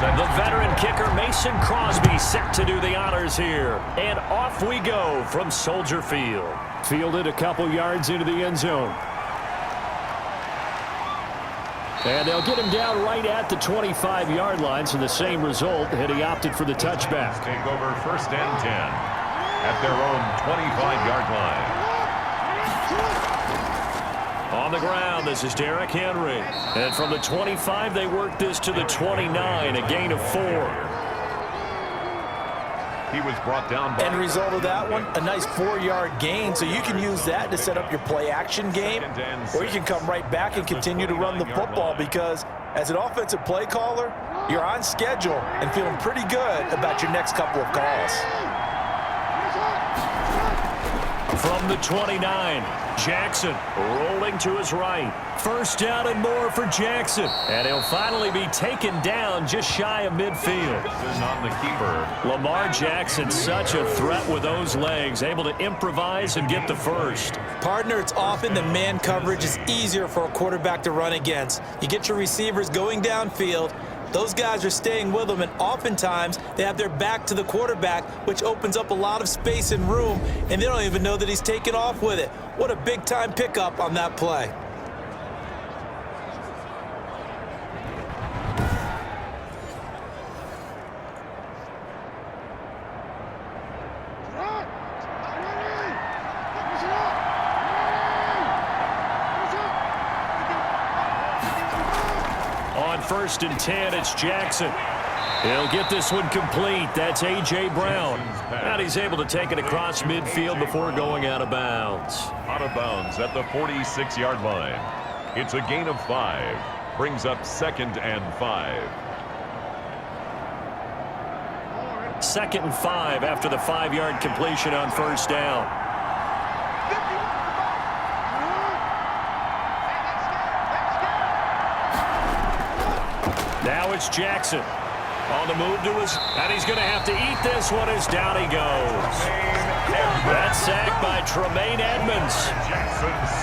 The veteran kicker Mason Crosby set to do the honors here. And off we go from Soldier Field. Fielded a couple yards into the end zone. And they'll get him down right at the 25-yard line, so the same result had he opted for the touchback. Take over 1st and 10 at their own 25-yard line. On the ground, this is Derrick Henry. And from the 25, they work this to the 29, a gain of 4. He was brought down by... End result of that one, a nice 4-yard gain, so you can use that to set up your play-action game, or you can come right back and continue to run the football because as an offensive play caller, you're on schedule and feeling pretty good about your next couple of calls. From the 29, Jackson rolling to his right. 1st down and more for Jackson. And he'll finally be taken down just shy of midfield. On the keeper. Lamar Jackson, such a threat with those legs, able to improvise and get the first. Partner, it's often the man coverage is easier for a quarterback to run against. You get your receivers going downfield. Those guys are staying with them, and oftentimes they have their back to the quarterback, which opens up a lot of space and room, and they don't even know that he's taken off with it. What a big-time pickup on that play. On 1st and 10, it's Jackson. He'll get this one complete. That's A.J. Brown. And he's able to take it across midfield before going out of bounds. Out of bounds at the 46-yard line. It's a gain of 5. Brings up 2nd and 5. 2nd and 5 after the 5-yard completion on 1st down. Now it's Jackson on the move to his, and he's going to have to eat this one as down he goes. That sack by Tremaine Edmonds.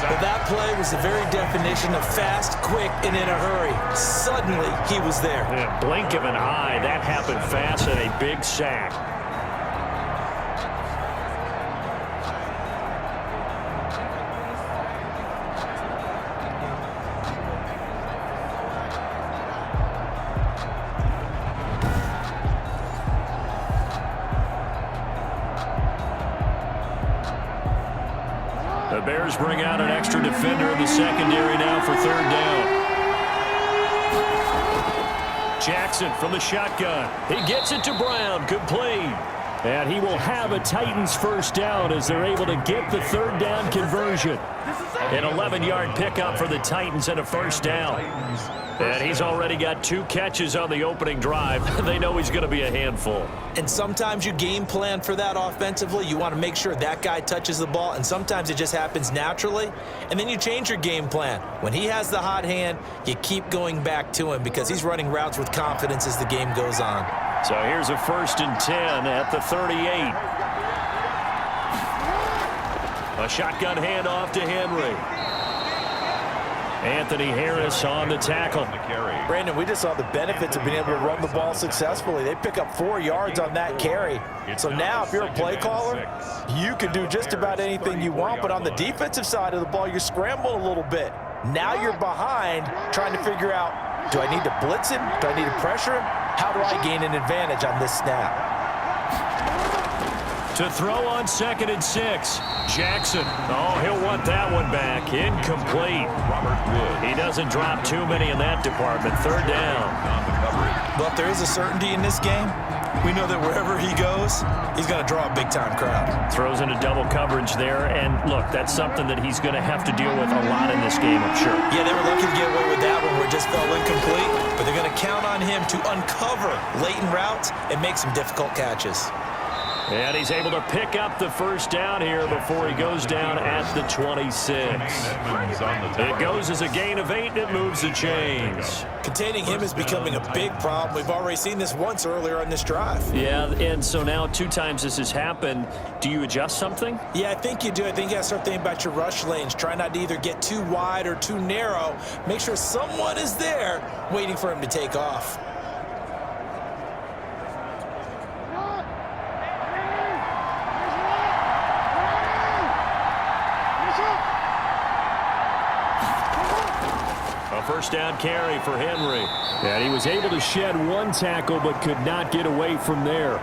Well, that play was the very definition of fast, quick, and in a hurry. Suddenly, he was there. In a blink of an eye, that happened fast and a big sack. The Bears bring out an extra defender in the secondary now for 3rd down. Jackson from the shotgun. He gets it to Brown. Complete. And he will have a Titans 1st down as they're able to get the 3rd down conversion. An 11-yard pickup for the Titans and a 1st down. And he's already got 2 catches on the opening drive. They know he's going to be a handful. And sometimes you game plan for that offensively. You want to make sure that guy touches the ball, and sometimes it just happens naturally. And then you change your game plan. When he has the hot hand, you keep going back to him because he's running routes with confidence as the game goes on. So here's a 1st and 10 at the 38. A shotgun handoff to Henry. Anthony Harris on the tackle. Brandon, we just saw the benefits of being able to run the ball successfully. They pick up 4 yards on that carry. So now if you're a play caller, you can do just about anything you want. But on the defensive side of the ball, you scramble a little bit. Now you're behind trying to figure out, do I need to blitz him? Do I need to pressure him? How do I gain an advantage on this snap? To throw on 2nd and 6. Jackson. Oh, he'll want that one back. Incomplete. He doesn't drop too many in that department. 3rd down. But if there is a certainty in this game, we know that wherever he goes, he's going to draw a big-time crowd. Throws into double coverage there. And, look, that's something that he's going to have to deal with a lot in this game, I'm sure. Yeah, they were lucky to get away with that one where it just fell incomplete. But they're going to count on him to uncover latent routes and make some difficult catches. And he's able to pick up the 1st down here before he goes down at the 26. It goes as a gain of 8, and it moves the chains. Containing him is becoming a big problem. We've already seen this once earlier on this drive. Yeah, and so now 2 times this has happened. Do you adjust something? Yeah, I think you do. I think you got to start thinking about your rush lanes. Try not to either get too wide or too narrow. Make sure someone is there waiting for him to take off. first down carry for Henry. And he was able to shed one tackle but could not get away from there.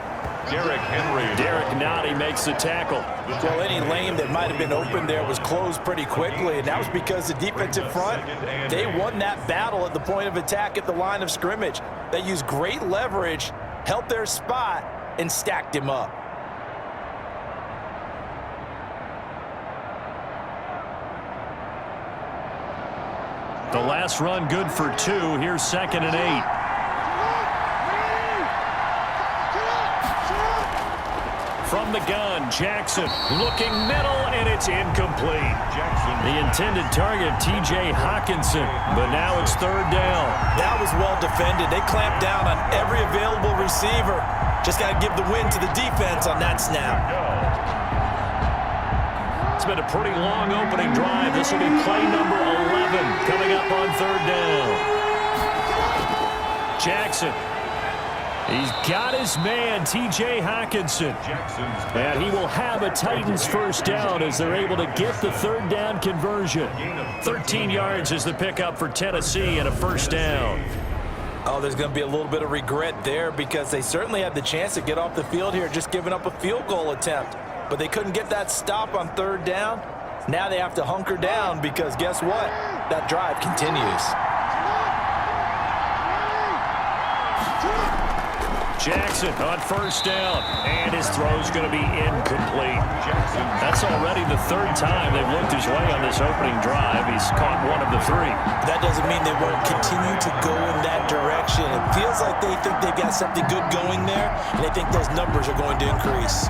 Derrick Henry. Derek Nottie makes the tackle. Well, any lane that might have been open there was closed pretty quickly, and that was because the defensive front, they won that battle at the point of attack at the line of scrimmage. They used great leverage, held their spot, and stacked him up. The last run good for 2. Here's 2nd and 8. From the gun, Jackson looking middle, and it's incomplete. The intended target, T.J. Hawkinson, but now it's 3rd down. That was well defended. They clamped down on every available receiver. Just got to give the win to the defense on that snap. It's been a pretty long opening drive. This will be play number 11 coming up on 3rd down. Jackson. He's got his man, T.J. Hawkinson. And he will have a Titans first down as they're able to get the 3rd down conversion. 13 yards is the pickup for Tennessee and a first down. Oh, there's going to be a little bit of regret there because they certainly had the chance to get off the field here, just giving up a field goal attempt. But they couldn't get that stop on 3rd down. Now they have to hunker down because guess what? That drive continues. Jackson on first down, and his throw's going to be incomplete. That's already the 3rd time they've looked his way on this opening drive. He's caught 1 of the 3. That doesn't mean they won't continue to go in that direction. It feels like they think they've got something good going there, and they think those numbers are going to increase.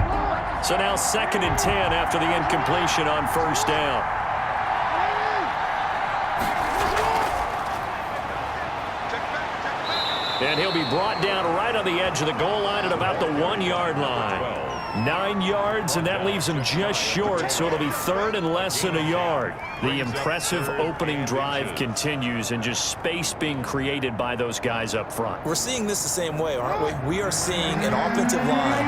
So now 2nd and 10 after the incompletion on first down. And he'll be brought down right on the edge of the goal line at about the 1-yard line. 9 yards, and that leaves him just short, so it'll be 3rd and less than a yard. The impressive opening drive continues, and just space being created by those guys up front. We're seeing this the same way, aren't we? We are seeing an offensive line,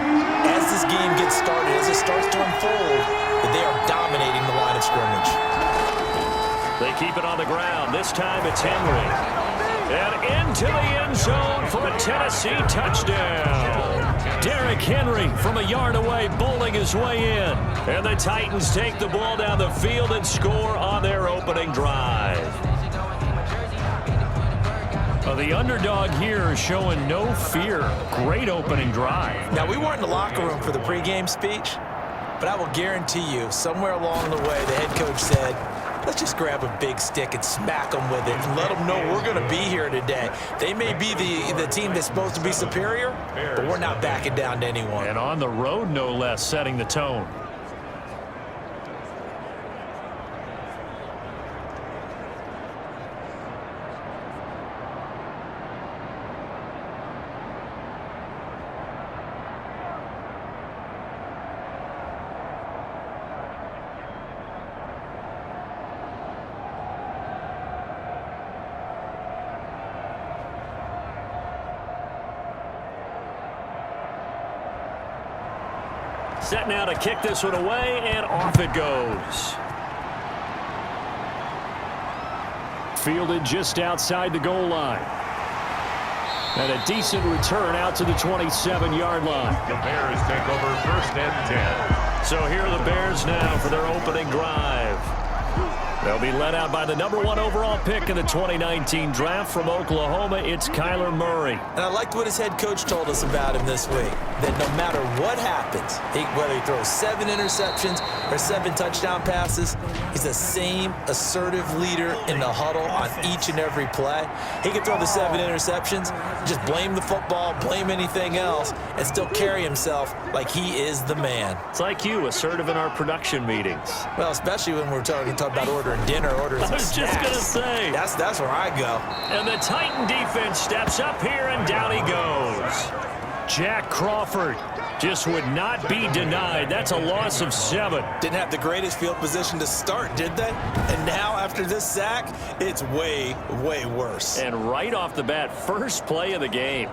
as this game gets started, as it starts to unfold, that they are dominating the line of scrimmage. They keep it on the ground. This time it's Henry. And into the end zone for a Tennessee touchdown. Derrick Henry from a yard away bowling his way in. And the Titans take the ball down the field and score on their opening drive. The underdog here is showing no fear. Great opening drive. Now, we weren't in the locker room for the pregame speech, but I will guarantee you somewhere along the way the head coach said, let's just grab a big stick and smack them with it and let them know we're going to be here today. They may be the team that's supposed to be superior, but we're not backing down to anyone. And on the road, no less, setting the tone. Set now to kick this one away, and off it goes. Fielded just outside the goal line. And a decent return out to the 27-yard line. The Bears take over 1st and 10. So here are the Bears now for their opening drive. They'll be led out by the number 1 overall pick in the 2019 draft from Oklahoma. It's Kyler Murray. And I liked what his head coach told us about him this week, that no matter what happens, whether he throws 7 interceptions or 7 touchdown passes, he's the same assertive leader in the huddle on each and every play. He can throw the 7 interceptions, just blame the football, blame anything else, and still carry himself like he is the man. It's like you, assertive in our production meetings. Well, especially when we're talking about ordering dinner, ordering some snacks. I was just going to say. That's where I go. And the Titan defense steps up here, and down he goes. Jack Crawford just would not be denied. That's a loss of 7. Didn't have the greatest field position to start, did they? And now, after this sack, it's way, way worse. And right off the bat, first play of the game.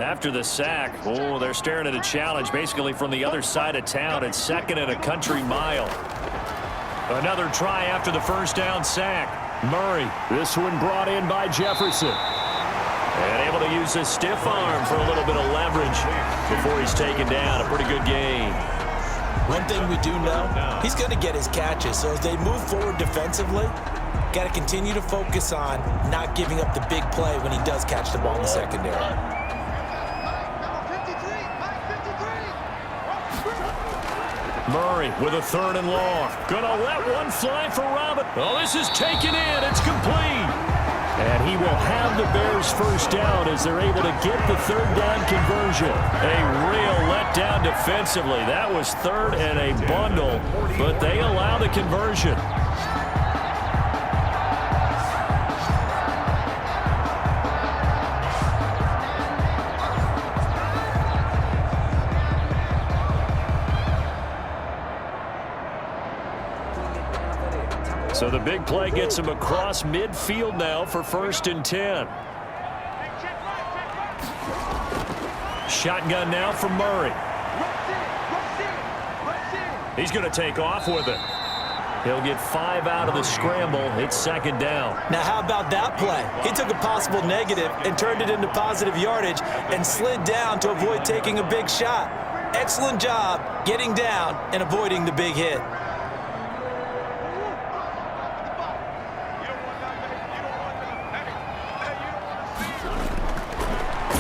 After the sack, oh, they're staring at a challenge basically from the other side of town. It's 2nd and a country mile. Another try after the first down sack. Murray, this one brought in by Jefferson. And able to use his stiff arm for a little bit of leverage before he's taken down. A pretty good game. One thing we do know, he's going to get his catches. So as they move forward defensively, got to continue to focus on not giving up the big play when he does catch the ball in the secondary. Murray with a 3rd and long. Gonna let one fly for Robin. Oh, this is taken in. It's complete. And he will have the Bears first down as they're able to get the 3rd down conversion. A real letdown defensively. That was 3rd and a bundle, but they allow the conversion. So the big play gets him across midfield now for 1st and 10. Shotgun now from Murray. He's going to take off with it. He'll get 5 out of the scramble. It's 2nd down. Now how about that play? He took a possible negative and turned it into positive yardage and slid down to avoid taking a big shot. Excellent job getting down and avoiding the big hit.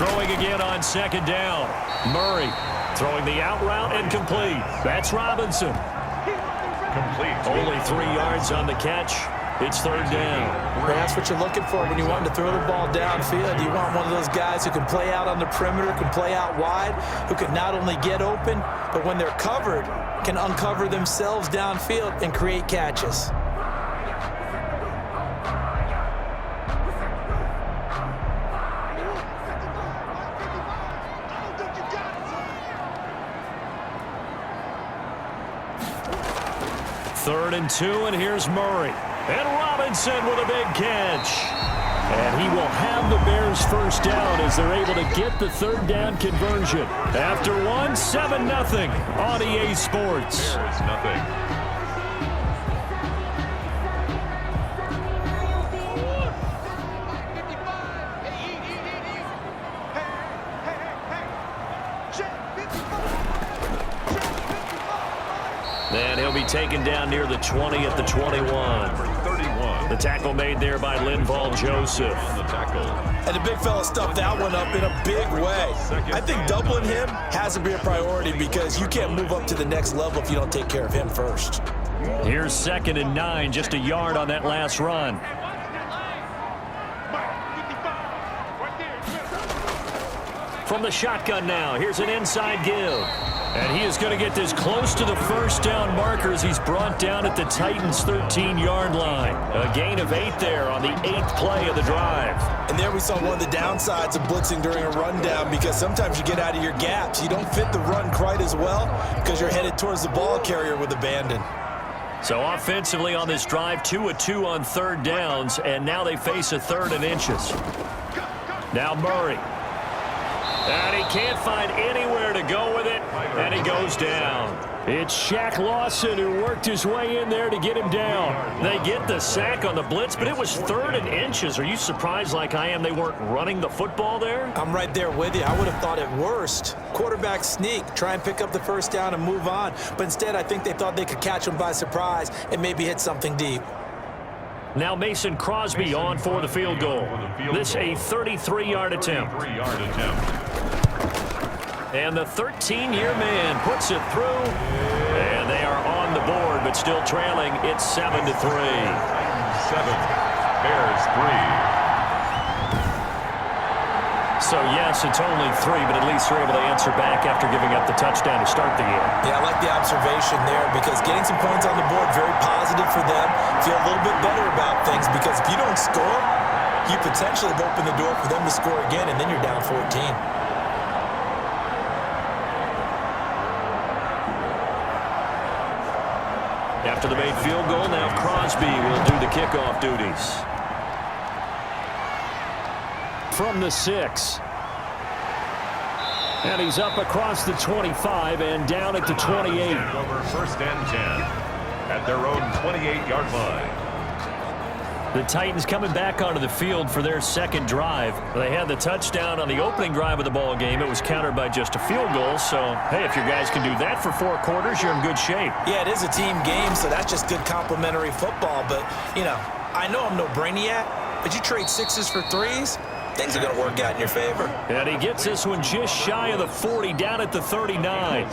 Throwing again on 2nd down. Murray throwing the out route and complete. That's Robinson. Complete. Only 3 yards on the catch. It's 3rd down. That's what you're looking for when you want to throw the ball downfield. You want one of those guys who can play out on the perimeter, can play out wide, who can not only get open, but when they're covered, can uncover themselves downfield and create catches. Third and 2, and here's Murray. And Robinson with a big catch. And he will have the Bears first down as they're able to get the 3rd down conversion. After 7-0 on EA Sports. Bears nothing. And he'll be taken down near the 20 at the 21. The tackle made there by Linval Joseph. And the big fella stuffed that one up in a big way. I think doubling him has to be a priority because you can't move up to the next level if you don't take care of him first. Here's 2nd and 9, just a yard on that last run. From the shotgun now, here's an inside give. And he is going to get this close to the first down marker as he's brought down at the Titans' 13-yard line. A gain of 8 there on the 8th play of the drive. And there we saw one of the downsides of blitzing during a rundown because sometimes you get out of your gaps. You don't fit the run quite as well because you're headed towards the ball carrier with abandon. So offensively on this drive, 2 of 2 on 3rd downs, and now they face a 3rd and inches. Now Murray. And he can't find anywhere to go with it, and he goes down. It's Shaq Lawson who worked his way in there to get him down. They get the sack on the blitz, but it was 3rd and inches. Are you surprised like I am they weren't running the football there? I'm right there with you. I would have thought at worst, quarterback sneak, try and pick up the first down and move on. But instead, I think they thought they could catch him by surprise and maybe hit something deep. Now Mason Crosby on for the field goal. This a 33-yard attempt. And the 13-year man puts it through. And they are on the board, but still trailing. It's 7-3. 7. Bears 3. So, yes, it's only 3, but at least they're able to answer back after giving up the touchdown to start the game. Yeah, I like the observation there because getting some points on the board, very positive for them. Feel a little bit better about things because if you don't score, you potentially have opened the door for them to score again, and then you're down 14. After the made field goal, now Crosby will do the kickoff duties. From the 6. And he's up across the 25 and down at the 28. Over 1st and 10 at their own 28-yard line. The Titans coming back onto the field for their second drive. They had the touchdown on the opening drive of the ball game. It was countered by just a field goal. So, hey, if your guys can do that for 4 quarters, you're in good shape. Yeah, it is a team game, so that's just good complimentary football. But, you know, I know I'm no brainiac, but you trade 6s for 3s, things are going to work out in your favor. And he gets this one just shy of the 40, down at the 39.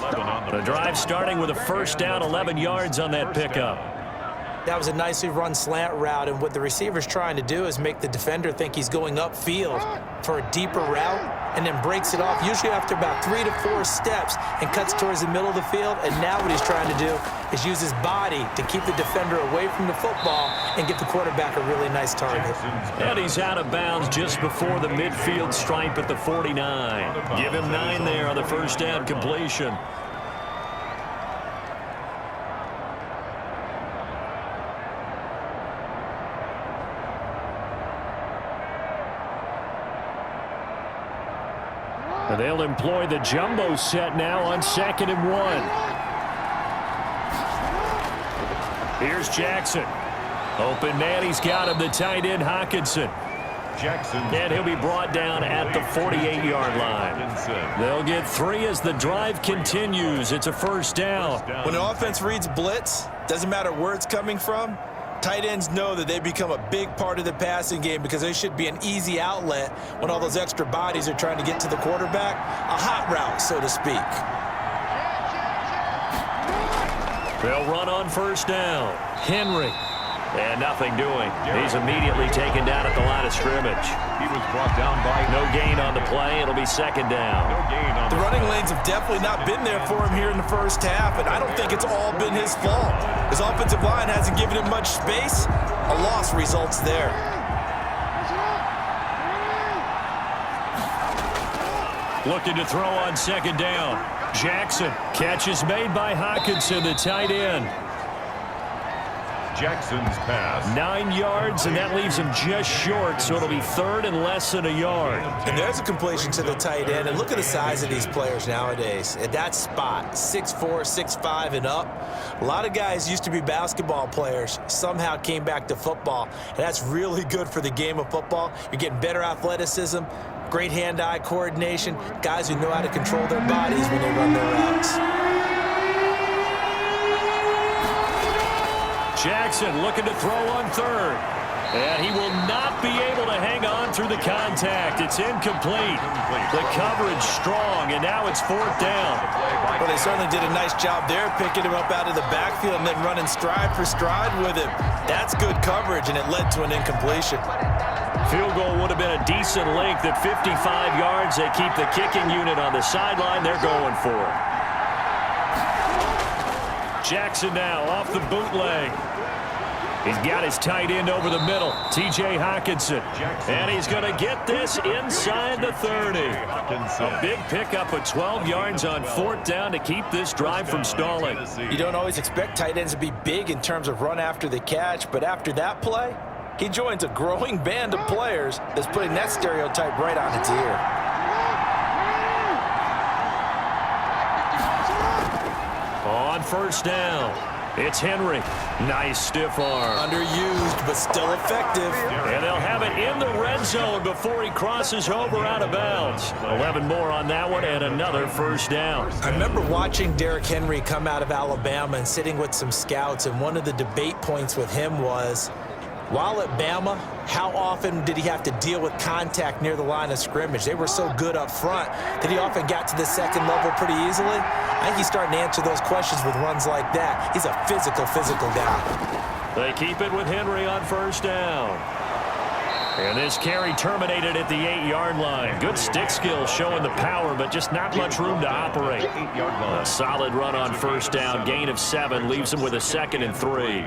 The drive starting with a 1st down, 11 yards on that pickup. That was a nicely run slant route, and what the receiver's trying to do is make the defender think he's going upfield for a deeper route and then breaks it off, usually after about 3 to 4 steps, and cuts towards the middle of the field. And now what he's trying to do is use his body to keep the defender away from the football and get the quarterback a really nice target. And he's out of bounds just before the midfield stripe at the 49. Give him 9 there on the 1st down completion. And they'll employ the jumbo set now on 2nd and 1. Here's Jackson. Open man, he's got him, the tight end, Hawkinson. Jackson. And he'll be brought down at the 48-yard line. They'll get 3 as the drive continues. It's a 1st down. When the offense reads blitz, doesn't matter where it's coming from, tight ends know that they become a big part of the passing game because they should be an easy outlet when all those extra bodies are trying to get to the quarterback. A hot route, so to speak. They'll run on 1st down. Henry. And nothing doing. He's immediately taken down at the line of scrimmage. He was brought down by no gain on the play. It'll be 2nd down. No gain on the running lanes have definitely not been there for him here in the 1st half, and I don't think it's all been his fault. His offensive line hasn't given him much space. A loss results there. Looking to throw on 2nd down. Jackson. Catch is made by Hawkinson, the tight end. Jackson's pass. 9 yards, and that leaves him just short, so it'll be 3rd and less than a yard. And there's a completion to the tight end, and look at the size of these players nowadays. At that spot, 6'4", 6'5", and up. A lot of guys used to be basketball players, somehow came back to football, and that's really good for the game of football. You're getting better athleticism, great hand-eye coordination, guys who know how to control their bodies when they run their routes. Jackson looking to throw on 3rd. And he will not be able to hang on through the contact. It's incomplete. The coverage strong, and now it's 4th down. Well, they certainly did a nice job there, picking him up out of the backfield and then running stride for stride with him. That's good coverage, and it led to an incompletion. Field goal would have been a decent length at 55 yards. They keep the kicking unit on the sideline. They're going for it. Jackson now off the bootleg. He's got his tight end over the middle, T.J. Hawkinson. And he's going to get this inside the 30. A big pickup of 12 yards on 4th down to keep this drive from stalling. You don't always expect tight ends to be big in terms of run after the catch, but after that play, he joins a growing band of players that's putting that stereotype right on its ear. On 1st down, it's Henry. Nice stiff arm. Underused, but still effective. And they'll have it in the red zone before he crosses over out of bounds. 11 more on that one and another 1st down. I remember watching Derrick Henry come out of Alabama and sitting with some scouts, and one of the debate points with him was, while at Bama, how often did he have to deal with contact near the line of scrimmage? They were so good up front that he often got to the 2nd level pretty easily. I think he's starting to answer those questions with runs like that. He's a physical guy. They keep it with Henry on 1st down. And this carry terminated at the 8-yard line. Good stick skill showing the power, but just not much room to operate. A solid run on 1st down. Gain of 7 leaves him with a 2nd and 3.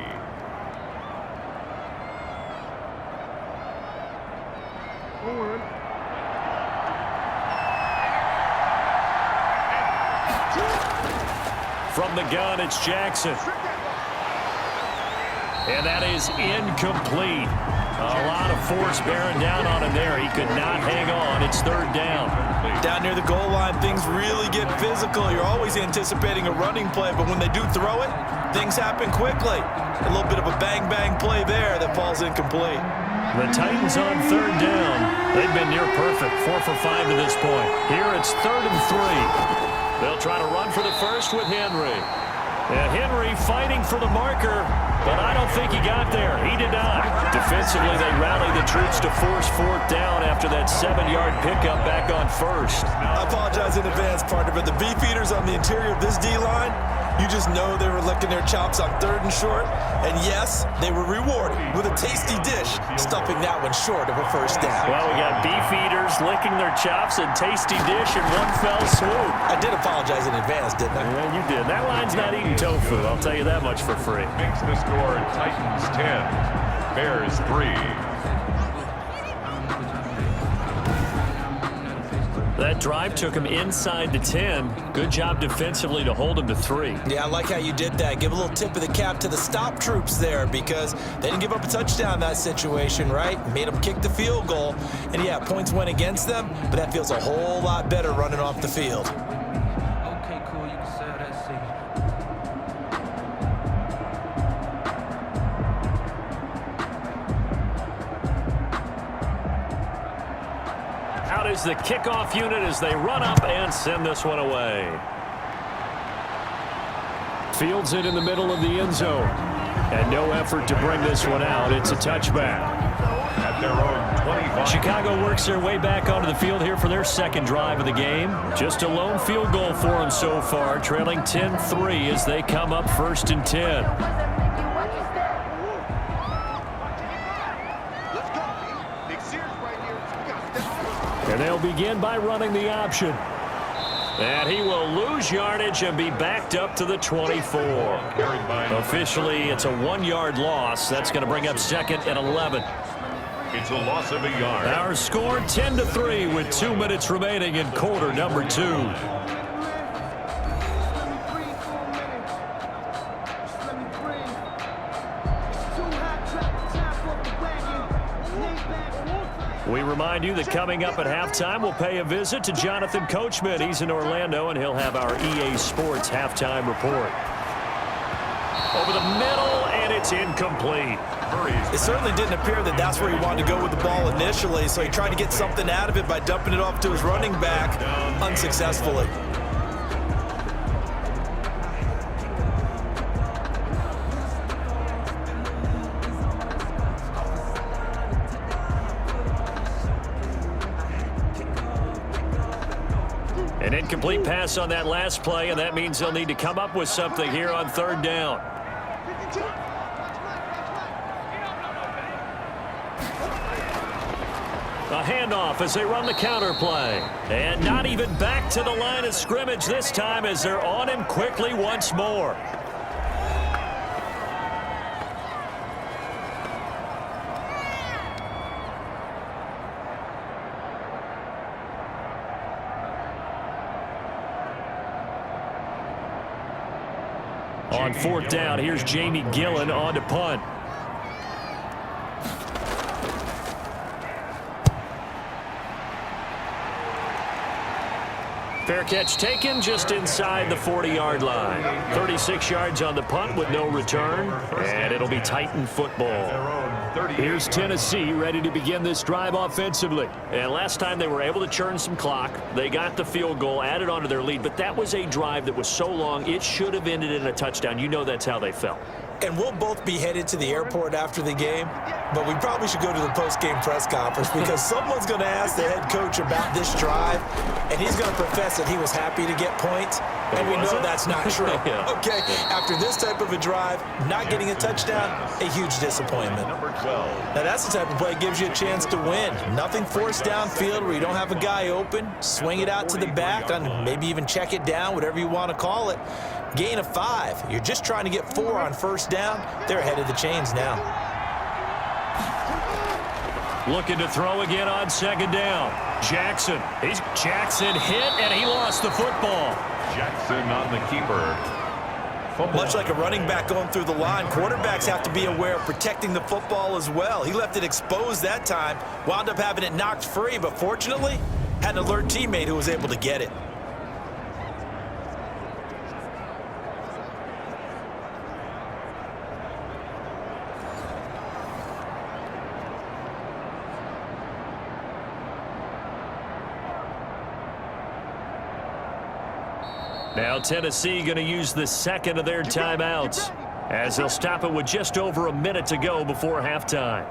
From the gun, it's Jackson. And that is incomplete. A lot of force bearing down on him there. He could not hang on. It's third down. Down near the goal line, things really get physical. You're always anticipating a running play, but when they do throw it, things happen quickly. A little bit of a bang-bang play there that falls incomplete. The Titans on third down. They've been near perfect, 4 for 5 to this point. Here it's 3rd and 3. They'll try to run for the first with Henry. And Henry fighting for the marker, but I don't think he got there. He did not. Defensively, they rallied the troops to force 4th down after that 7-yard pickup back on first. I apologize in advance, partner, but the beefeaters on the interior of this D-line, you just know they were licking their chops on 3rd and short. And yes, they were rewarded with a tasty dish, stuffing that one short of a first down. Well, we got beefeaters licking their chops and tasty dish in one fell swoop. I did apologize in advance, didn't I? Yeah, you did. That line's not eating tofu, I'll tell you that much for free. Makes the score Titans 10, Bears 3. That drive took him inside the 10. Good job defensively to hold him to 3. Yeah, I like how you did that. Give a little tip of the cap to the stop troops there because they didn't give up a touchdown in that situation, right? Made them kick the field goal. And, yeah, points went against them, but that feels a whole lot better running off the field. Okay, cool. You can sell that signal. Out is the kickoff unit as they run up and send this one away. Fields it in the middle of the end zone. And no effort to bring this one out. It's a touchback. At their own 25. Chicago works their way back onto the field here for their second drive of the game. Just a lone field goal for them so far, trailing 10-3 as they come up 1st and 10. And they'll begin by running the option. And he will lose yardage and be backed up to the 24. Officially, it's a 1-yard loss. That's going to bring up 2nd and 11. It's a loss of a yard. Our score 10-3 with 2 minutes remaining in quarter number 2. We remind you that coming up at halftime, we'll pay a visit to Jonathan Coachman. He's in Orlando, and he'll have our EA Sports halftime report. Over the middle, and it's incomplete. It certainly didn't appear that that's where he wanted to go with the ball initially, so he tried to get something out of it by dumping it off to his running back unsuccessfully. An incomplete pass on that last play, and that means they'll need to come up with something here on 3rd down. A handoff as they run the counter play. And not even back to the line of scrimmage this time as they're on him quickly once more. On 4th down, here's Jamie Gillen on to punt. Fair catch taken just inside the 40-yard line. 36 yards on the punt with no return, and it'll be Titan football. Here's Tennessee ready to begin this drive offensively. And last time they were able to churn some clock. They got the field goal, added onto their lead, but that was a drive that was so long it should have ended in a touchdown. You know that's how they felt. And we'll both be headed to the airport after the game, but we probably should go to the post-game press conference because someone's going to ask the head coach about this drive, and he's going to profess that he was happy to get points, and we know that's not true. Yeah. Okay, after this type of a drive, not getting a touchdown, a huge disappointment. Number 12. Now, that's the type of play that gives you a chance to win. Nothing forced downfield where you don't have a guy open. Swing it out to the back, and maybe even check it down, whatever you want to call it. Gain of 5. You're just trying to get 4 on 1st down. They're ahead of the chains now. Looking to throw again on 2nd down. Jackson hit, and he lost the football. Jackson on the keeper. Much like a running back going through the line, quarterbacks have to be aware of protecting the football as well. He left it exposed that time, wound up having it knocked free, but fortunately, had an alert teammate who was able to get it. Now Tennessee going to use the second of their timeouts as they'll stop it with just over a minute to go before halftime.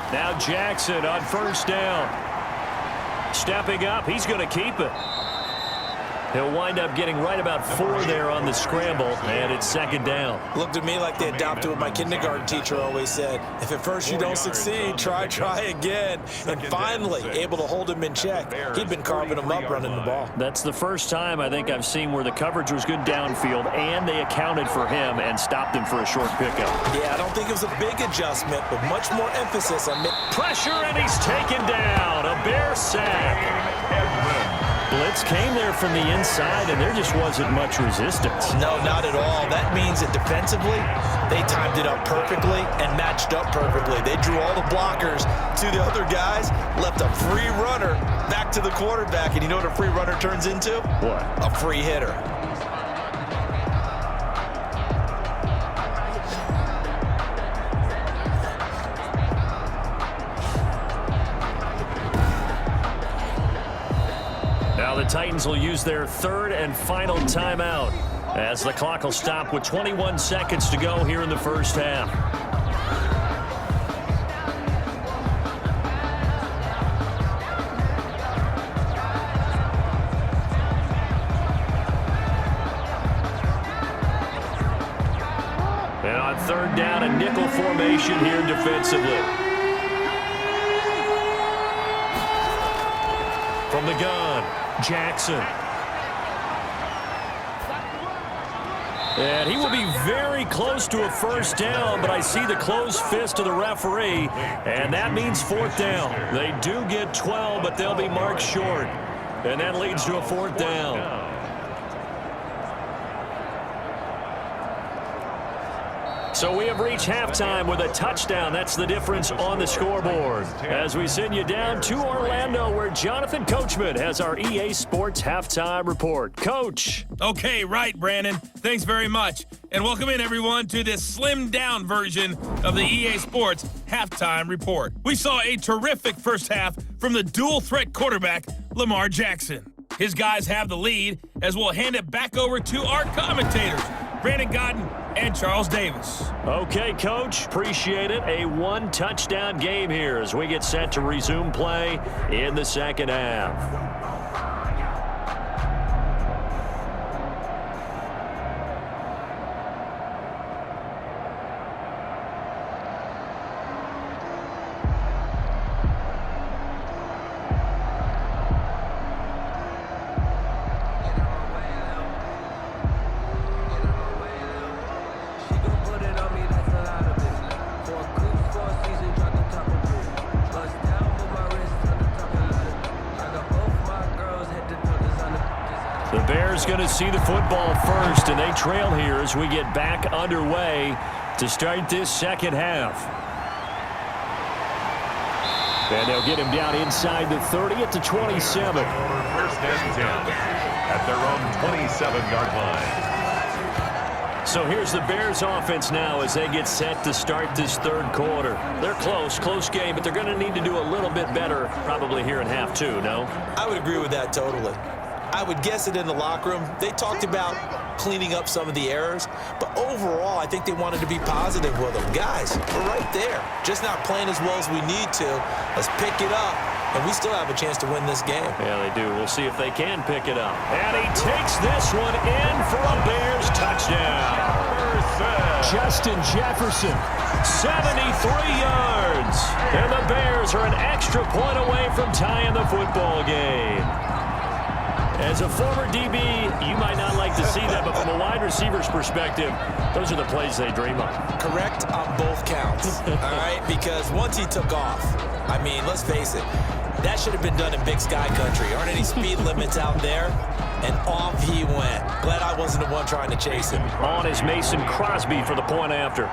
Now Jackson on first down. Stepping up, he's going to keep it. He'll wind up getting right about 4 there on the scramble, and it's second down. Looked at me like they adopted what my kindergarten teacher always said. If at first you don't succeed, try again. And finally, able to hold him in check. He'd been carving him up running the ball. That's the first time I think I've seen where the coverage was good downfield, and they accounted for him and stopped him for a short pickup. Yeah, I don't think it was a big adjustment, but much more emphasis on pressure, and he's taken down. A Bear sack. Blitz came there from the inside, and there just wasn't much resistance. No, not at all. That means that defensively, they timed it up perfectly and matched up perfectly. They drew all the blockers to the other guys, left a free runner back to the quarterback, and you know what a free runner turns into? What? A free hitter. Now the Titans will use their third and final timeout as the clock will stop with 21 seconds to go here in the first half. And on third down, a nickel formation here defensively. From the gun, Jackson. And he will be very close to a first down, but I see the closed fist of the referee, and that means fourth down. They do get 12, but they'll be marked short, and that leads to a fourth down. So we have reached halftime with a touchdown. That's the difference on the scoreboard. As we send you down to Orlando, where Jonathan Coachman has our EA Sports Halftime Report. Coach. Okay, right, Brandon. Thanks very much. And welcome in, everyone, to this slimmed-down version of the EA Sports Halftime Report. We saw a terrific first half from the dual-threat quarterback, Lamar Jackson. His guys have the lead, as we'll hand it back over to our commentators, Brandon Godden and Charles Davis. Okay, Coach, appreciate it. A one-touchdown game here as we get set to resume play in the second half. The Bears going to see the football first, and they trail here as we get back underway to start this second half. And they'll get him down inside the 30 at the 27. First and 10 at their own 27-yard line. So here's the Bears offense now as they get set to start this third quarter. They're close game, but they're going to need to do a little bit better probably here in half two, no? I would agree with that totally. I would guess it in the locker room. They talked about cleaning up some of the errors, but overall, I think they wanted to be positive with them. Guys, we're right there. Just not playing as well as we need to. Let's pick it up, and we still have a chance to win this game. Yeah, they do. We'll see if they can pick it up. And he takes this one in for a Bears touchdown. Justin Jefferson, 73 yards. And the Bears are an extra point away from tying the football game. As a former DB, you might not like to see that, but from a wide receiver's perspective, those are the plays they dream of. Correct on both counts, all right? Because once he took off, I mean, let's face it, that should have been done in Big Sky Country. Aren't any speed limits out there? And off he went. Glad I wasn't the one trying to chase him. On is Mason Crosby for the point after.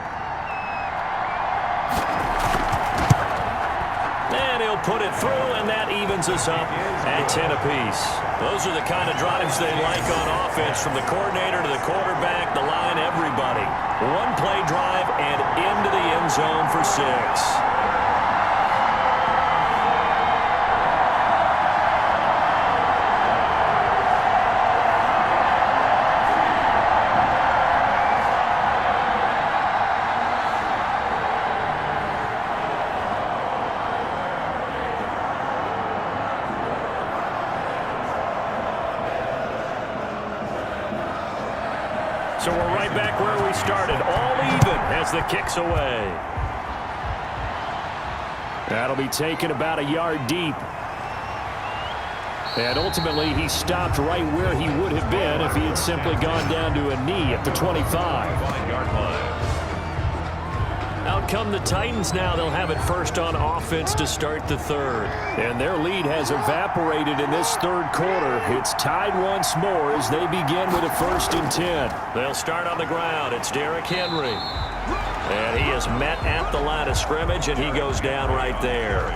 And he'll put it through, and that evens us up at 10 apiece. Those are the kind of drives they like on offense, from the coordinator to the quarterback, the line, everybody. One play drive and into the end zone for 6. So we're right back where we started, all even as the kick's away. That'll be taken about a yard deep. And ultimately, he stopped right where he would have been if he had simply gone down to a knee at the 25-yard line. Out come the Titans now. They'll have it first on offense to start the third. And their lead has evaporated in this third quarter. It's tied once more as they begin with a 1st and 10. They'll start on the ground. It's Derrick Henry. And he is met at the line of scrimmage, and he goes down right there.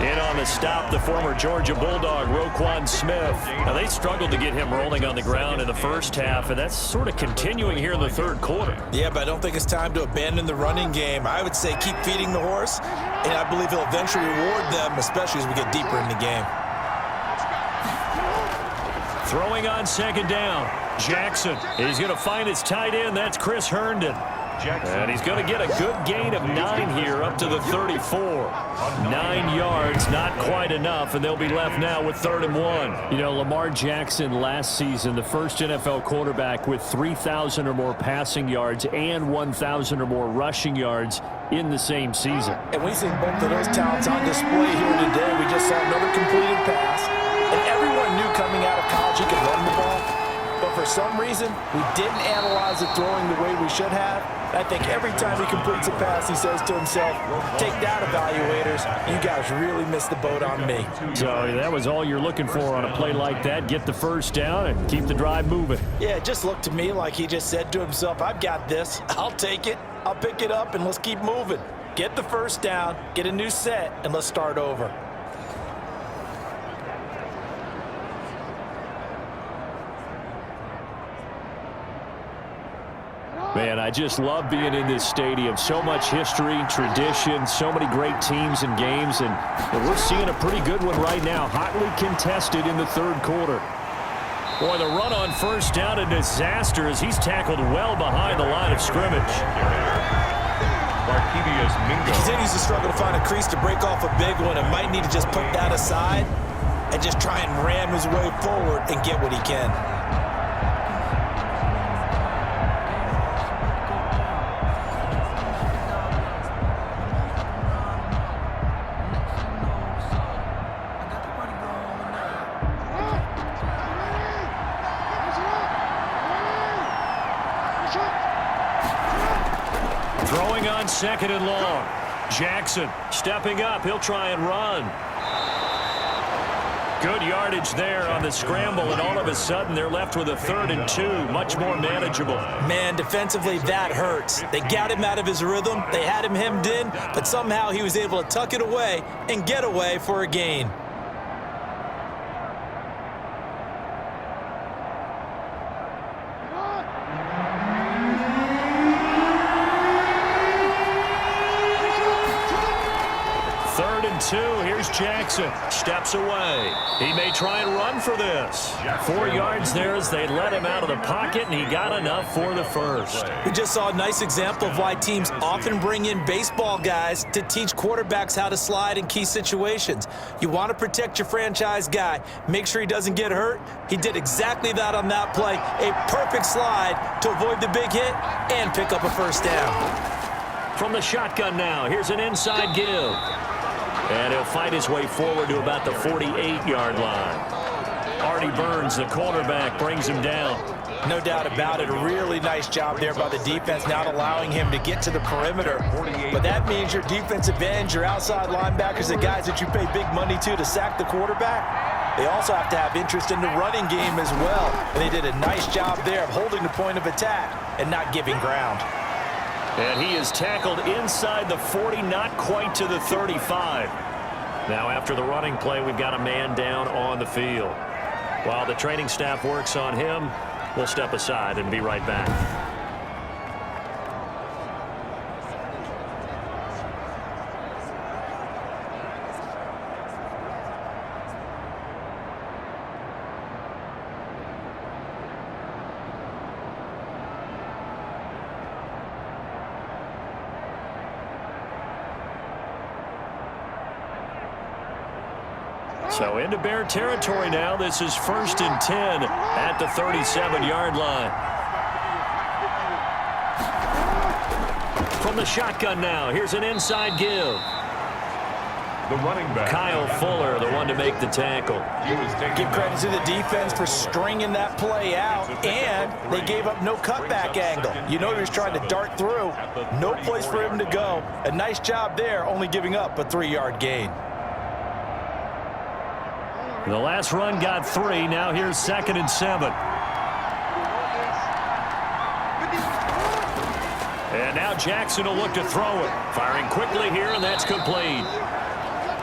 In on the stop, the former Georgia Bulldog, Roquan Smith. Now, they struggled to get him rolling on the ground in the first half, and that's sort of continuing here in the third quarter. Yeah, but I don't think it's time to abandon the running game. I would say keep feeding the horse, and I believe he'll eventually reward them, especially as we get deeper in the game. Throwing on 2nd down. Jackson. He's going to find his tight end. That's Chris Herndon. And he's going to get a good gain of 9 here up to the 34. 9 yards, not quite enough, and they'll be left now with 3rd and 1. You know, Lamar Jackson last season, the first NFL quarterback with 3,000 or more passing yards and 1,000 or more rushing yards in the same season. And we see both of those talents on display here today. We just saw another completed pass, and everyone knew coming out of college he could run the ball. But for some reason, we didn't analyze it throwing the way we should have. I think every time he completes a pass, he says to himself, take that, evaluators. You guys really missed the boat on me. So that was all you're looking for on a play like that. Get the first down and keep the drive moving. Yeah, it just looked to me like he just said to himself, I've got this. I'll take it. I'll pick it up, and let's keep moving. Get the first down, get a new set, and let's start over. Man, I just love being in this stadium. So much history, tradition, so many great teams and games, and we're seeing a pretty good one right now. Hotly contested in the third quarter. Boy, the run on 1st down, a disaster as he's tackled well behind the line of scrimmage. He continues to struggle to find a crease to break off a big one, and might need to just put that aside and just try and ram his way forward and get what he can. Throwing on 2nd and long. Jackson stepping up. He'll try and run. Good yardage there on the scramble, and all of a sudden they're left with a 3rd and 2. Much more manageable. Man, defensively, that hurts. They got him out of his rhythm. They had him hemmed in, but somehow he was able to tuck it away and get away for a gain. Third and 2. Here's Here's Jackson. Steps away. He may try and run for this. 4 yards there as they let him out of the pocket, and he got enough for the first. We just saw a nice example of why teams often bring in baseball guys to teach quarterbacks how to slide in key situations. You want to protect your franchise guy. Make sure he doesn't get hurt. He did exactly that on that play. A perfect slide to avoid the big hit and pick up a first down. From the shotgun now, here's an inside give. And he'll fight his way forward to about the 48-yard line. Artie Burns, the cornerback, brings him down. No doubt about it. A really nice job there by the defense, not allowing him to get to the perimeter. But that means your defensive ends, your outside linebackers, the guys that you pay big money to sack the quarterback, they also have to have interest in the running game as well. And they did a nice job there of holding the point of attack and not giving ground. And he is tackled inside the 40, not quite to the 35. Now, after the running play, we've got a man down on the field. While the training staff works on him, we'll step aside and be right back. So into Bear territory now. This is 1st and 10 at the 37-yard line. From the shotgun now, here's an inside give. The running back. Kyle Fuller, the one to make the tackle. Give credit to the defense for stringing that play out, and they gave up no cutback angle. You know he was trying to dart through. No place for him to go. A nice job there, only giving up a 3-yard gain. The last run got 3. Now here's 2nd and 7. And now Jackson will look to throw it. Firing quickly here, and that's complete.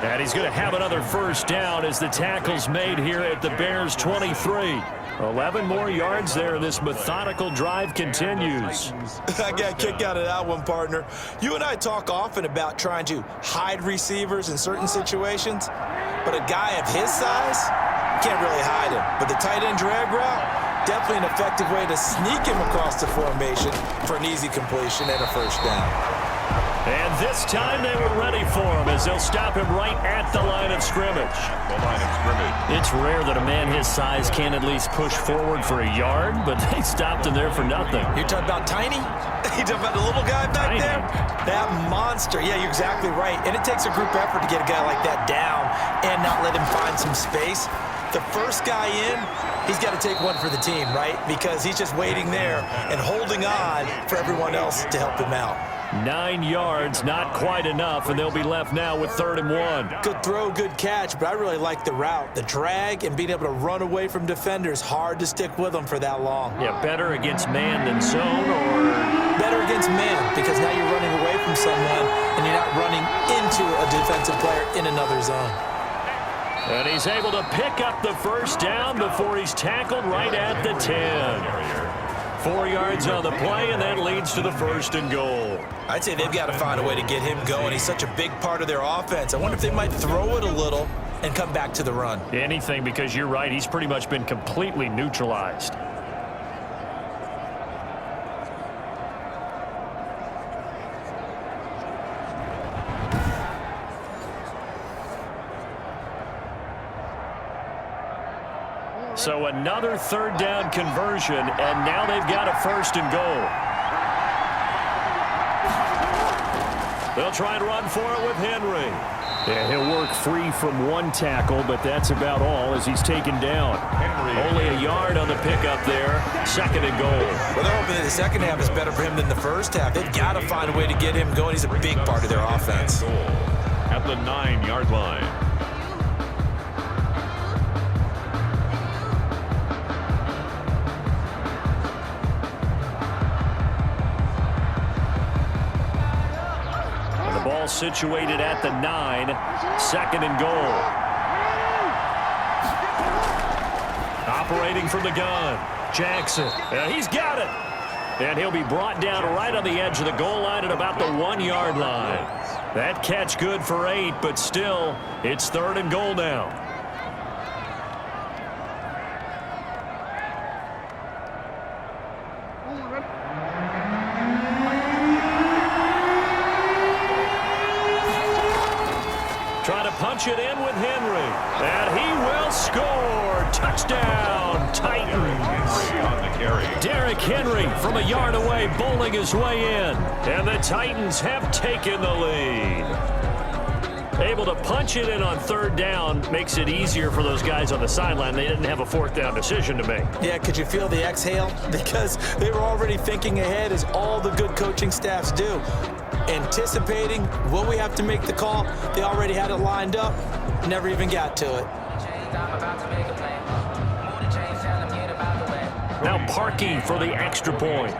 And he's going to have another first down as the tackle's made here at the Bears' 23. 11 more yards there. This methodical drive continues. I got a kick out of that one, partner. You and I talk often about trying to hide receivers in certain situations, but a guy of his size, can't really hide him. But the tight end drag route, definitely an effective way to sneak him across the formation for an easy completion and a first down. And this time they were ready for him as they'll stop him right at the line of scrimmage. The line of scrimmage. It's rare that a man his size can at least push forward for a yard, but they stopped him there for nothing. You're talking about tiny? You talking about the little guy back Tiny. there? That monster. Yeah, you're exactly right. And it takes a group effort to get a guy like that down and not let him find some space. The first guy in, he's got to take one for the team, right? Because he's just waiting there and holding on for everyone else to help him out. 9 yards, not quite enough, and they'll be left now with 3rd and 1. Good throw, good catch, but I really like the route. The drag and being able to run away from defenders, hard to stick with them for that long. Yeah, better against man than zone, or Better against man, because now you're running away from someone and you're not running into a defensive player in another zone. and he's able to pick up the first down before he's tackled right at the 10. 4 yards on the play, and that leads to the 1st and goal. I'd say they've got to find a way to get him going. He's such a big part of their offense. I wonder if they might throw it a little and come back to the run. Anything, because you're right, he's pretty much been completely neutralized. So another 3rd down conversion, and now they've got a 1st and goal. They'll try and run for it with Henry. Yeah, he'll work free from one tackle, but that's about all as he's taken down. Only a yard on the pickup there. 2nd and goal. Well, they're hoping that the second half is better for him than the first half. They've got to find a way to get him going. He's a big part of their offense. At the 9-yard line. Ball situated at the 9. 2nd and goal. Operating from the gun. Jackson. He's got it. And he'll be brought down right on the edge of the goal line at about the 1-yard line. That catch good for 8, but still, it's 3rd and goal now. Trying to punch it in with Henry. And he will score. Touchdown, Titans. On the carry. Derrick Henry from a yard away bowling his way in. And the Titans have taken the lead. Able to punch it in on 3rd down makes it easier for those guys on the sideline. They didn't have a 4th down decision to make. Yeah, could you feel the exhale? Because they were already thinking ahead, as all the good coaching staffs do. Anticipating what we have to make the call. They already had it lined up. Never even got to it. Now Parkey for the extra point.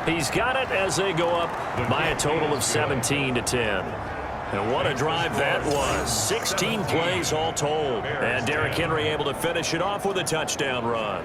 He's got it as they go up by a total of 17-10. And what a drive that was. 16 plays all told. And Derrick Henry able to finish it off with a touchdown run.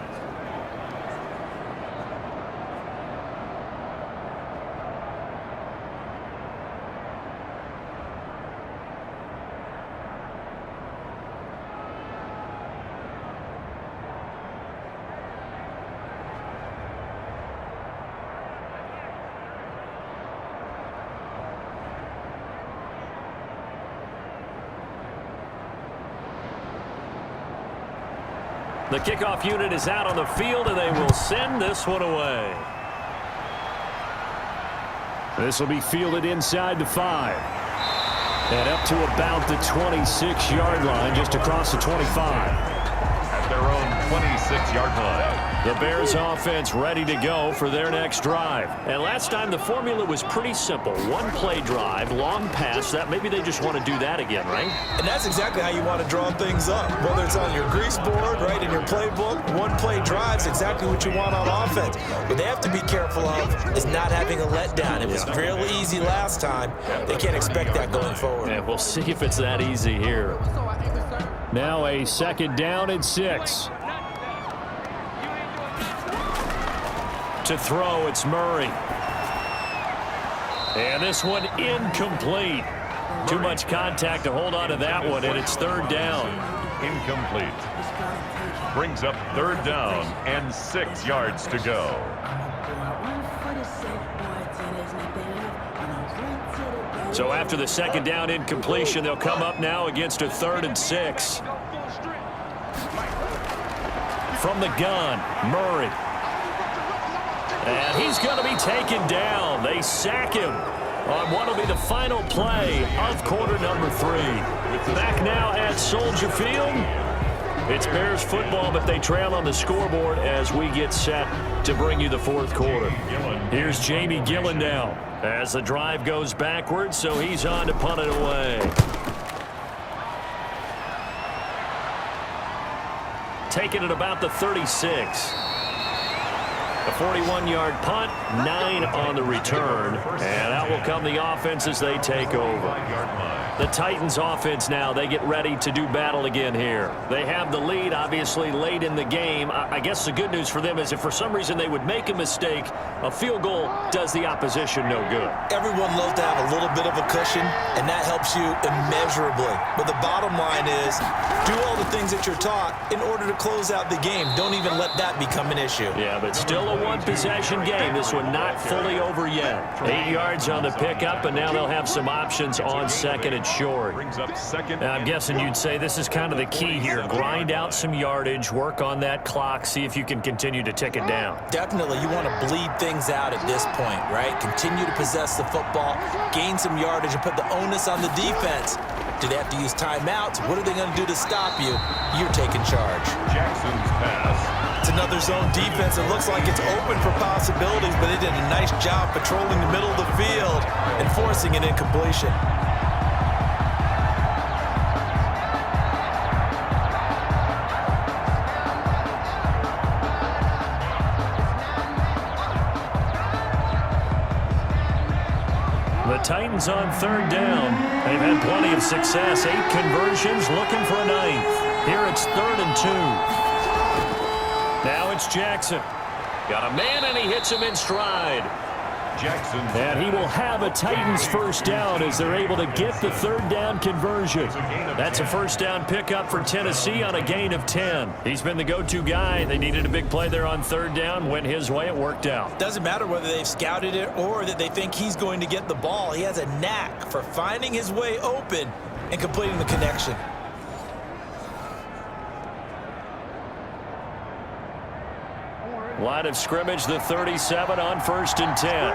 The kickoff unit is out on the field, and they will send this one away. This will be fielded inside the 5. And up to about the 26-yard line, just across the 25. At their own 26-yard line. The Bears offense ready to go for their next drive. And last time the formula was pretty simple. 1-play drive, long pass. That maybe they just want to do that again, right? And that's exactly how you want to draw things up. Whether it's on your grease board, right, in your playbook, 1-play drive's exactly what you want on offense. What they have to be careful of is not having a letdown. It was real easy last time. They can't expect that going forward. Yeah, we'll see if it's that easy here. Now a 2nd down and 6. To throw, it's Murray. And this one incomplete. Too much contact to hold on to that one, and it's 3rd down. Incomplete. Brings up 3rd down and 6 yards to go. So after the 2nd down incompletion, they'll come up now against a 3rd and 6. From the gun, Murray. And he's going to be taken down. They sack him on what will be the final play of quarter number 3. Back now at Soldier Field. It's Bears football, but they trail on the scoreboard as we get set to bring you the 4th quarter. Here's Jamie Gillen now as the drive goes backwards, so he's on to punt it away. Taking it about the 36. A 41-yard punt, 9 on the return, and out will come the offense as they take over. The Titans offense now, they get ready to do battle again here. They have the lead, obviously, late in the game. I guess the good news for them is if for some reason they would make a mistake, a field goal does the opposition no good. Everyone loves to have a little bit of a cushion, and that helps you immeasurably. But the bottom line is, do all the things that you're taught in order to close out the game. Don't even let that become an issue. Yeah, but still a one-possession game. This one not fully over yet. 8 yards on the pickup, and now they'll have some options on 2nd and short. Now, I'm guessing you'd say this is kind of the key here. Grind out some yardage, work on that clock, see if you can continue to tick it down. Definitely, you want to bleed things out at this point, right? Continue to possess the football, gain some yardage, and put the onus on the defense. Do they have to use timeouts? What are they going to do to stop you? You're taking charge. Jackson's pass. It's another zone defense. It looks like it's open for possibilities, but they did a nice job patrolling the middle of the field and forcing an incompletion. The Titans on 3rd down. They've had plenty of success. 8 conversions, looking for a 9th. Here it's 3rd and 2. Now it's Jackson. Got a man, and he hits him in stride. Jackson. And he will have a Titans first down as they're able to get the third down conversion. That's a first down pickup for Tennessee on a gain of 10. He's been the go-to guy. They needed a big play there on third down. Went his way. It worked out. Doesn't matter whether they've scouted it or that they think he's going to get the ball. He has a knack for finding his way open and completing the connection. Line of scrimmage, the 37 on 1st and 10.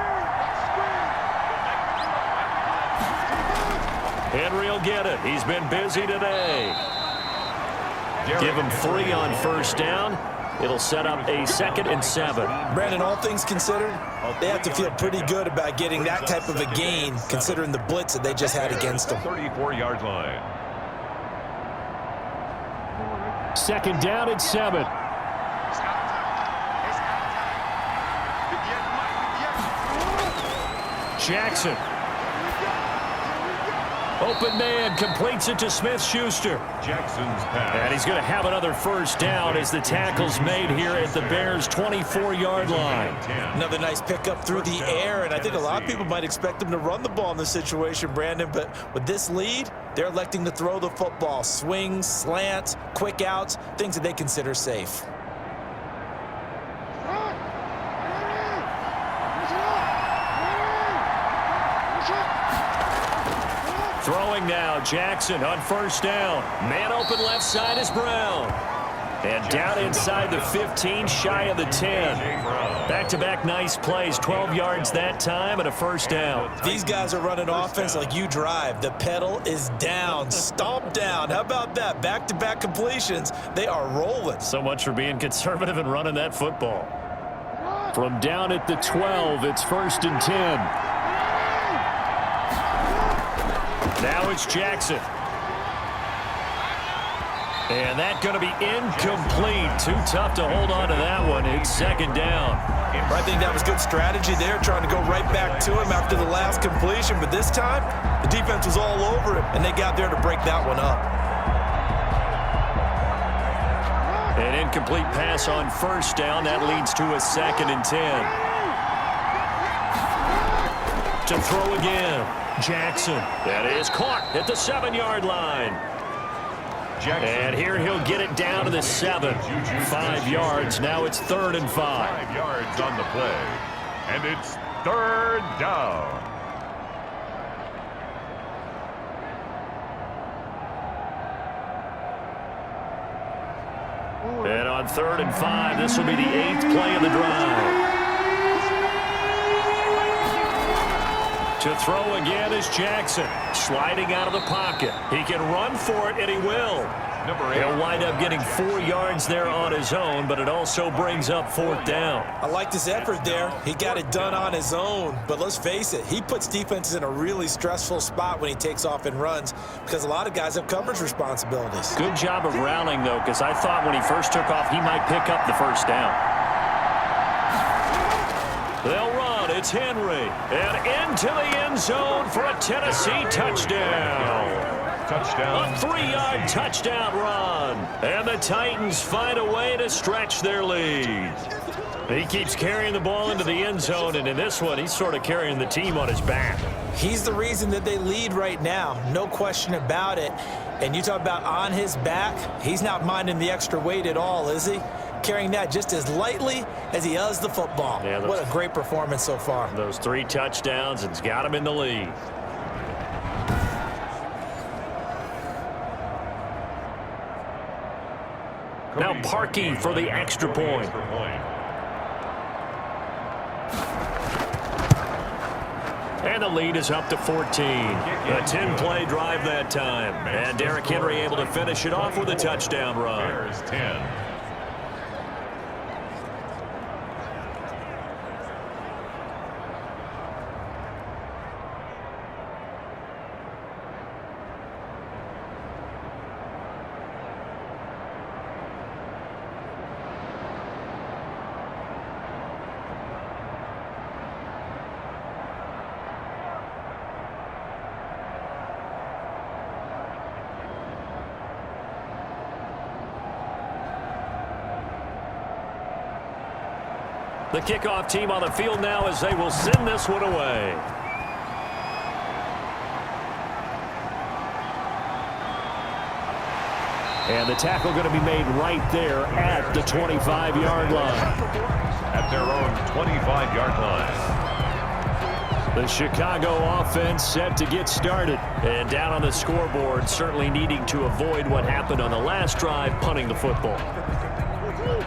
Henry will get it. He's been busy today. Give him 3 on first down. It'll set up a 2nd and 7. Brandon, all things considered, they have to feel pretty good about getting that type of a gain, considering the blitz that they just had against them. 34-yard line. 2nd down and 7. Jackson. Open man, completes it to Smith-Schuster. Jackson's pass. And he's going to have another first down as the tackle's made here at the Bears' 24-yard line. Another nice pickup through the air, and I think a lot of people might expect them to run the ball in this situation, Brandon, but with this lead, they're electing to throw the football. Swings, slants, quick outs, things that they consider safe. Throwing now, Jackson on first down. Man open left side is Brown. And down inside the 15, shy of the 10. Back-to-back nice plays, 12 yards that time and a first down. These guys are running offense like you drive. The pedal is down, stomp down. How about that? Back-to-back completions. They are rolling. So much for being conservative and running that football. From down at the 12, it's 1st and 10. Now it's Jackson. And that's going to be incomplete. Too tough to hold on to that one. It's 2nd down. I think that was good strategy there, trying to go right back to him after the last completion. But this time, the defense was all over him, and they got there to break that one up. An incomplete pass on first down. That leads to a 2nd and 10. To throw again. Jackson. That is caught at the 7-yard line. Jackson. And here he'll get it down to the 7. 5 yards. Now it's 3rd and 5. 5 yards on the play. And it's 3rd down. And on 3rd and 5, this will be the 8th play of the drive. To throw again is Jackson, sliding out of the pocket. He can run for it, and he will. He'll wind up getting 4 yards there on his own, but it also brings up 4th down. I liked his effort there. He got it done on his own. But let's face it, he puts defenses in a really stressful spot when he takes off and runs because a lot of guys have coverage responsibilities. Good job of rallying, though, because I thought when he first took off, he might pick up the first down. They'll run. It's Henry. And into the end zone for a Tennessee touchdown. Touchdown. A 3-yard touchdown run. And the Titans find a way to stretch their lead. He keeps carrying the ball into the end zone, and in this one, he's sort of carrying the team on his back. He's the reason that they lead right now. No question about it. And you talk about on his back, he's not minding the extra weight at all, is he? Carrying that just as lightly as he does the football. Yeah, what a great performance so far. Those 3 touchdowns, and it's got him in the lead. Now Parkey for the extra point. And the lead is up to 14. A 10-play drive that time. And Derrick Henry able to finish it off with a touchdown run. Bears 10. The kickoff team on the field now as they will send this one away. And the tackle going to be made right there at the 25-yard line. At their own 25-yard line. The Chicago offense set to get started. And down on the scoreboard, certainly needing to avoid what happened on the last drive, punting the football.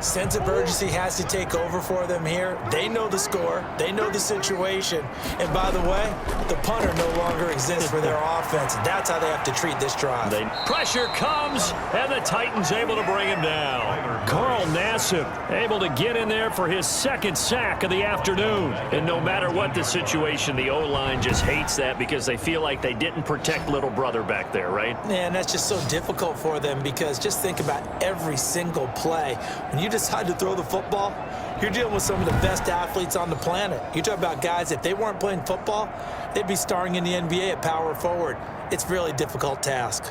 Sense of urgency has to take over for them here. They know the score. They know the situation. And by the way, the punter no longer exists for their offense. That's how they have to treat this drive. Pressure comes, and the Titans able to bring him down. Carl Nassib able to get in there for his second sack of the afternoon. And no matter what the situation, the O-line just hates that because they feel like they didn't protect little brother back there, right? Man, that's just so difficult for them because just think about every single play. When you decide to throw the football, you're dealing with some of the best athletes on the planet. You talk about guys, if they weren't playing football, they'd be starring in the NBA at power forward. It's a really difficult task.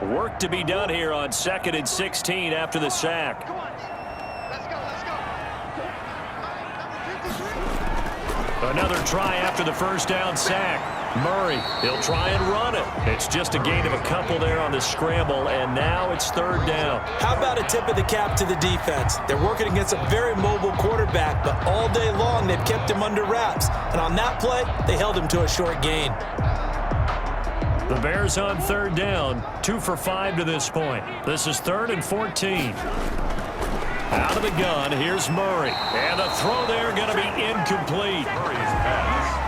Work to be done here on 2nd and 16 after the sack. Another try after the first down sack. Murray, he'll try and run it. It's just a gain of a couple there on the scramble, and now it's 3rd down. How about a tip of the cap to the defense? They're working against a very mobile quarterback, but all day long they've kept him under wraps. And on that play, they held him to a short gain. The Bears on 3rd down, 2 for 5 to this point. This is 3rd and 14. Out of the gun, here's Murray. And the throw there going to be incomplete. Murray's pass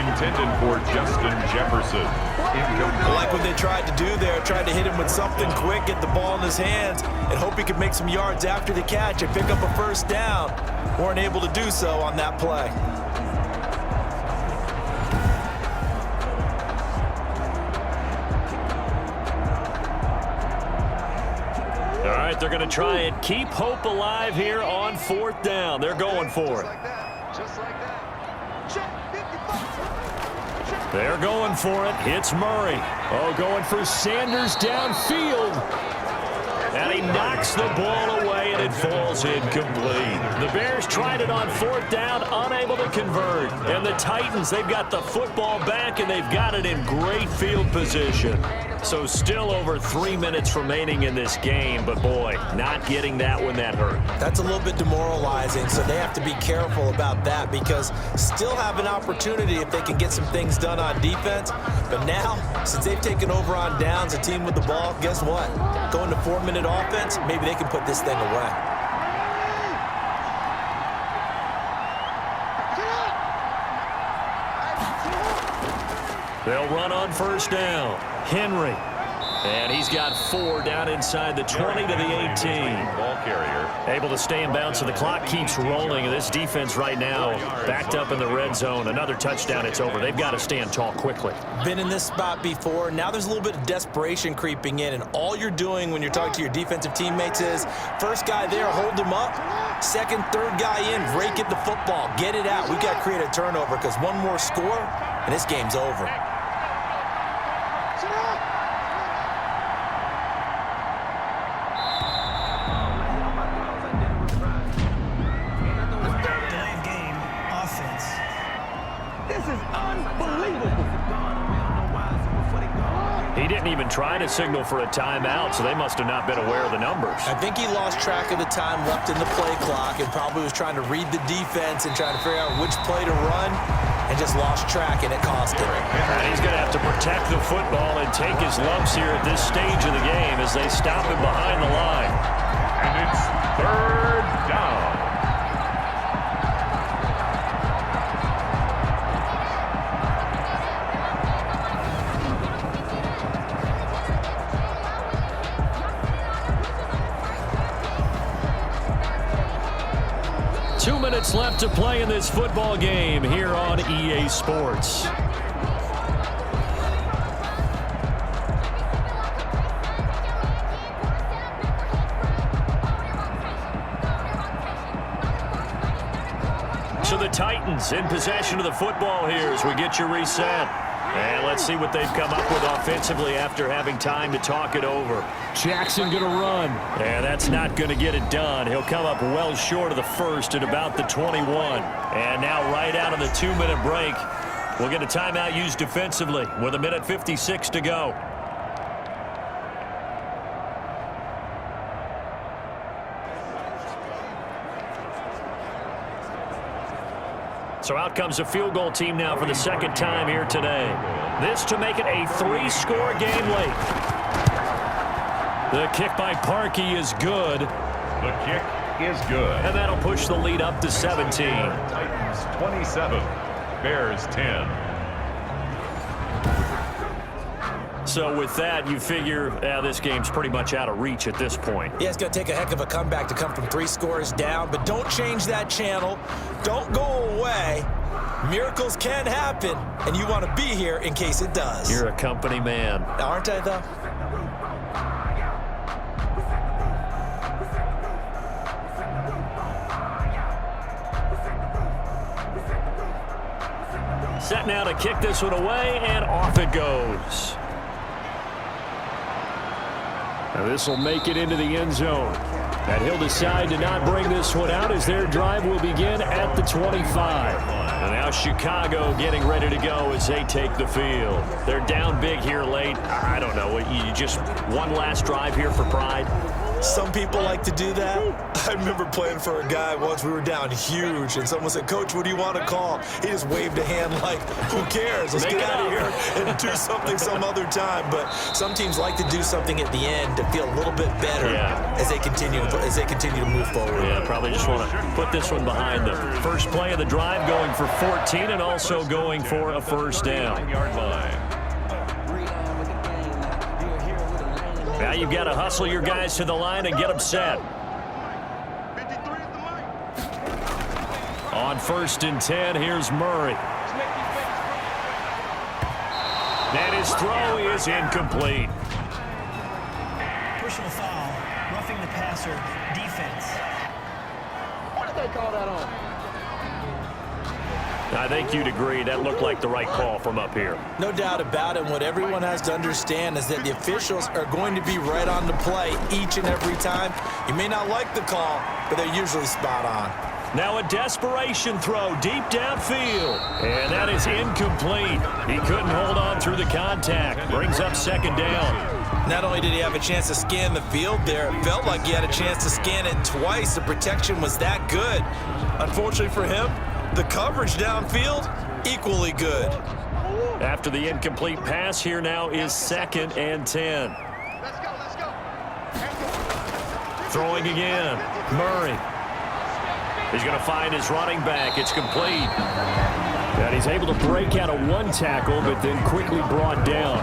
intended for Justin Jefferson. I like what they tried to do there, tried to hit him with something quick, get the ball in his hands, and hope he could make some yards after the catch and pick up a first down. Weren't able to do so on that play. All right, they're going to try and keep hope alive here on 4th down. They're going for it. They're going for it. It's Murray. Oh, going for Sanders downfield. And he knocks the ball away, and it falls incomplete. The Bears tried it on 4th down, unable to convert. And the Titans, they've got the football back, and they've got it in great field position. So still over 3 minutes remaining in this game, but boy, not getting that one that hurt. That's a little bit demoralizing, so they have to be careful about that because still have an opportunity if they can get some things done on defense. But now, since they've taken over on downs, a team with the ball, guess what? Going to 4-minute offense, maybe they can put this thing away. They'll run on 1st down. Henry. And he's got 4 down inside the 20 to the 18. Ball carrier. Able to stay in bounds, so the clock keeps rolling. And this defense right now backed up in the red zone. Another touchdown, it's over. They've got to stand tall quickly. Been in this spot before. Now there's a little bit of desperation creeping in. And all you're doing when you're talking to your defensive teammates is first guy there, hold him up. Second, third guy in, rake at the football. Get it out. We've got to create a turnover because one more score, and this game's over. He didn't even try to signal for a timeout, so they must have not been aware of the numbers. I think he lost track of the time left in the play clock and probably was trying to read the defense and trying to figure out which play to run and just lost track, and it cost him. And he's going to have to protect the football and take his lumps here at this stage of the game as they stop him behind the line. And it's 3rd down. Minutes left to play in this football game here on EA Sports. So the Titans in possession of the football here as we get you reset. And let's see what they've come up with offensively after having time to talk it over. Jackson going to run. And that's not going to get it done. He'll come up well short of the first at about the 21. And now right out of the 2-minute break, we'll get a timeout used defensively with 1:56 to go. So out comes a field goal team now for the second time here today. This to make it a 3-score game late. The kick by Parkey is good. The kick is good. And that'll push the lead up to 17. Titans 27, Bears 10. So with that, you figure this game's pretty much out of reach at this point. Yeah, it's going to take a heck of a comeback to come from 3 scores down, but don't change that channel. Don't go away. Miracles can happen, and you want to be here in case it does. You're a company man. Aren't I, though? Set now to kick this one away, and off it goes. Now this will make it into the end zone. And he'll decide to not bring this one out as their drive will begin at the 25. And now Chicago getting ready to go as they take the field. They're down big here late. I don't know. You just one last drive here for pride? Some people like to do that. I remember playing for a guy once. We were down huge, and someone said, "Coach, what do you want to call?" He just waved a hand like, "Who cares? Let's get out of here and do something some other time." But some teams like to do something at the end to feel a little bit better as they continue to move forward. Yeah, probably just want to put this one behind them. First play of the drive, going for 14 and also going for a first down. Now you've got to hustle your guys to the line and get them set. On 1st and 10, here's Murray. And his throw is incomplete. Personal foul, roughing the passer, defense. What did they call that on? I think you'd agree that looked like the right call from up here. No doubt about it. What everyone has to understand is that the officials are going to be right on the play each and every time. You may not like the call, but they're usually spot on. Now a desperation throw deep downfield. And that is incomplete. He couldn't hold on through the contact. Brings up 2nd down. Not only did he have a chance to scan the field there, it felt like he had a chance to scan it twice. The protection was that good. Unfortunately for him, the coverage downfield, equally good. After the incomplete pass, here now is 2nd and 10. Let's go. Throwing again. Murray. He's going to find his running back. It's complete. And he's able to break out of one tackle, but then quickly brought down.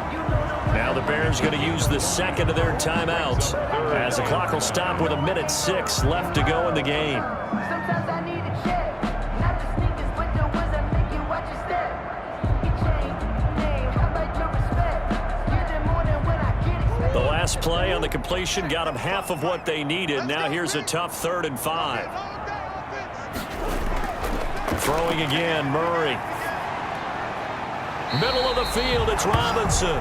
Now the Bears going to use the second of their timeouts as the clock will stop with 1:06 left to go in the game. Sometimes I need a check. Not the sneakers, but the ones that make you watch your step. Your chain, name, how about your respect? You did more than when I get expected. The last play on the completion got them half of what they needed. Now here's a tough 3rd and 5. Throwing again, Murray. Middle of the field, it's Robinson.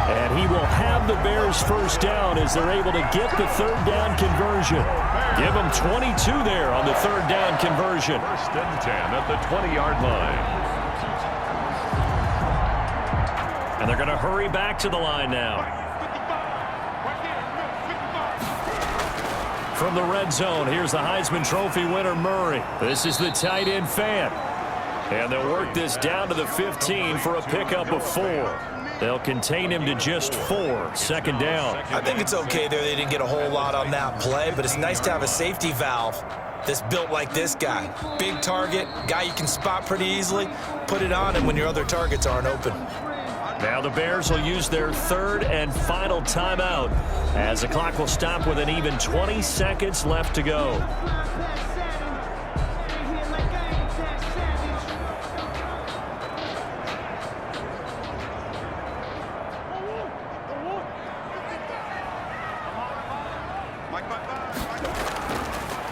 And he will have the Bears first down as they're able to get the 3rd down conversion. Give them 22 there on the 3rd down conversion. 1st and 10 at the 20-yard line. And they're going to hurry back to the line now. From the red zone, here's the Heisman Trophy winner, Murray. This is the tight end fan. And they'll work this down to the 15 for a pickup of 4. They'll contain him to just 4. 2nd down. I think it's okay there. They didn't get a whole lot on that play, but it's nice to have a safety valve that's built like this guy. Big target, guy you can spot pretty easily. Put it on him when your other targets aren't open. Now the Bears will use their 3rd and final timeout as the clock will stop with an even 20 seconds left to go.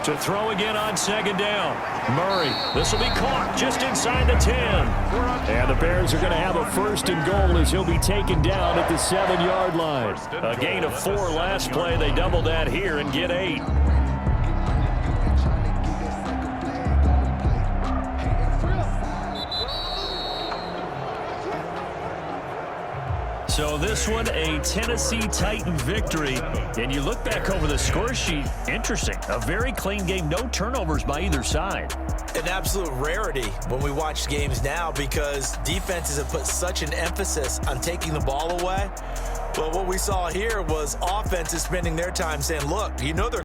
To throw again on second down. Murray, this will be caught just inside the 10. And the Bears are going to have a first and goal as he'll be taken down at the 7-yard line. A gain of 4 last play. They double that here and get 8. So this one, a Tennessee Titan victory. And you look back over the score sheet, interesting. A very clean game, no turnovers by either side. An absolute rarity when we watch games now because defenses have put such an emphasis on taking the ball away. But what we saw here was offenses spending their time saying, look, you know they're